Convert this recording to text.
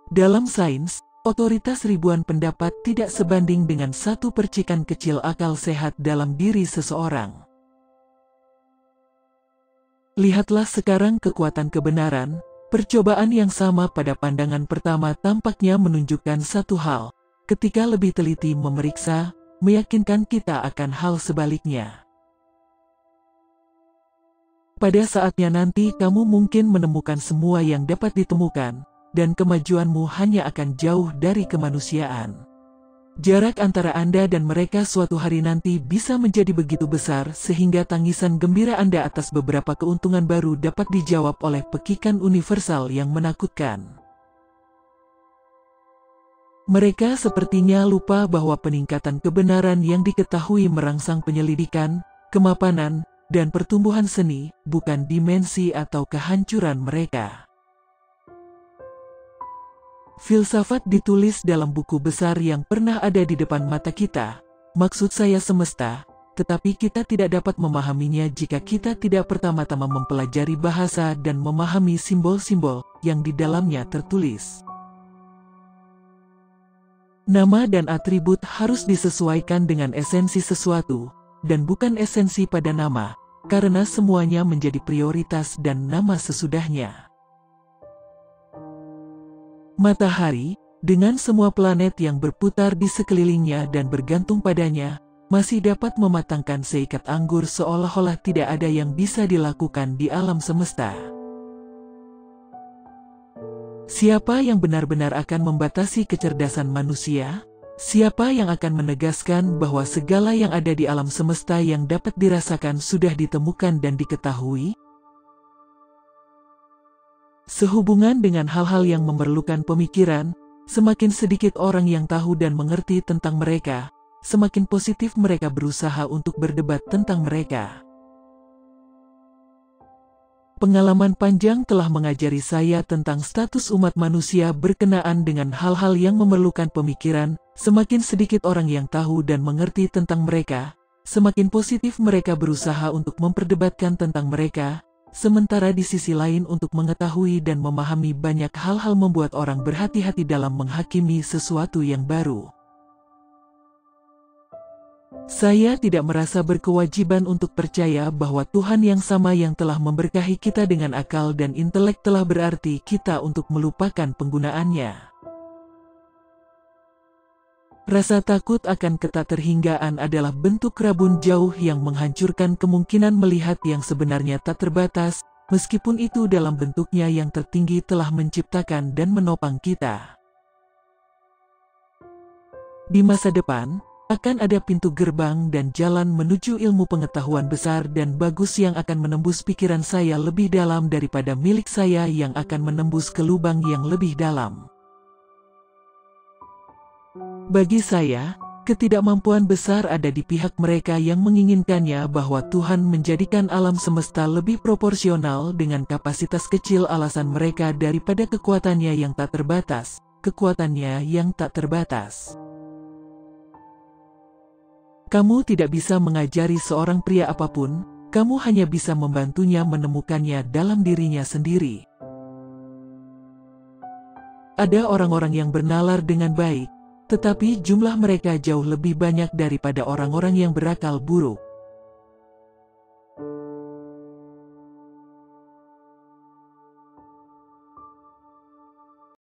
Dalam sains, otoritas ribuan pendapat tidak sebanding dengan satu percikan kecil akal sehat dalam diri seseorang. Lihatlah sekarang kekuatan kebenaran. Percobaan yang sama pada pandangan pertama tampaknya menunjukkan satu hal. Ketika lebih teliti memeriksa, meyakinkan kita akan hal sebaliknya. Pada saatnya nanti kamu mungkin menemukan semua yang dapat ditemukan, dan kemajuanmu hanya akan jauh dari kemanusiaan. Jarak antara Anda dan mereka suatu hari nanti bisa menjadi begitu besar sehingga tangisan gembira Anda atas beberapa keuntungan baru dapat dijawab oleh pekikan universal yang menakutkan. Mereka sepertinya lupa bahwa peningkatan kebenaran yang diketahui merangsang penyelidikan, kemapanan, dan pertumbuhan seni, bukan dimensi atau kehancuran mereka. Filsafat ditulis dalam buku besar yang pernah ada di depan mata kita, maksud saya semesta, tetapi kita tidak dapat memahaminya jika kita tidak pertama-tama mempelajari bahasa dan memahami simbol-simbol yang di dalamnya tertulis. Nama dan atribut harus disesuaikan dengan esensi sesuatu, dan bukan esensi pada nama, karena semuanya menjadi prioritas dan nama sesudahnya. Matahari, dengan semua planet yang berputar di sekelilingnya dan bergantung padanya, masih dapat mematangkan seikat anggur seolah-olah tidak ada yang bisa dilakukan di alam semesta. Siapa yang benar-benar akan membatasi kecerdasan manusia? Siapa yang akan menegaskan bahwa segala yang ada di alam semesta yang dapat dirasakan sudah ditemukan dan diketahui? Sehubungan dengan hal-hal yang memerlukan pemikiran, semakin sedikit orang yang tahu dan mengerti tentang mereka, semakin positif mereka berusaha untuk berdebat tentang mereka. Pengalaman panjang telah mengajari saya tentang status umat manusia berkenaan dengan hal-hal yang memerlukan pemikiran. Semakin sedikit orang yang tahu dan mengerti tentang mereka, semakin positif mereka berusaha untuk memperdebatkan tentang mereka. Sementara di sisi lain untuk mengetahui dan memahami banyak hal-hal membuat orang berhati-hati dalam menghakimi sesuatu yang baru. Saya tidak merasa berkewajiban untuk percaya bahwa Tuhan yang sama yang telah memberkahi kita dengan akal dan intelek telah berarti kita untuk melupakan penggunaannya. Rasa takut akan ketakterhinggaan adalah bentuk rabun jauh yang menghancurkan kemungkinan melihat yang sebenarnya tak terbatas, meskipun itu dalam bentuknya yang tertinggi telah menciptakan dan menopang kita. Di masa depan, akan ada pintu gerbang dan jalan menuju ilmu pengetahuan besar dan bagus yang akan menembus pikiran saya lebih dalam daripada milik saya yang akan menembus ke lubang yang lebih dalam. Bagi saya, ketidakmampuan besar ada di pihak mereka yang menginginkannya bahwa Tuhan menjadikan alam semesta lebih proporsional dengan kapasitas kecil alasan mereka daripada kekuatannya yang tak terbatas, kekuatannya yang tak terbatas. Kamu tidak bisa mengajari seorang pria apapun, kamu hanya bisa membantunya menemukannya dalam dirinya sendiri. Ada orang-orang yang bernalar dengan baik, tetapi jumlah mereka jauh lebih banyak daripada orang-orang yang berakal buruk.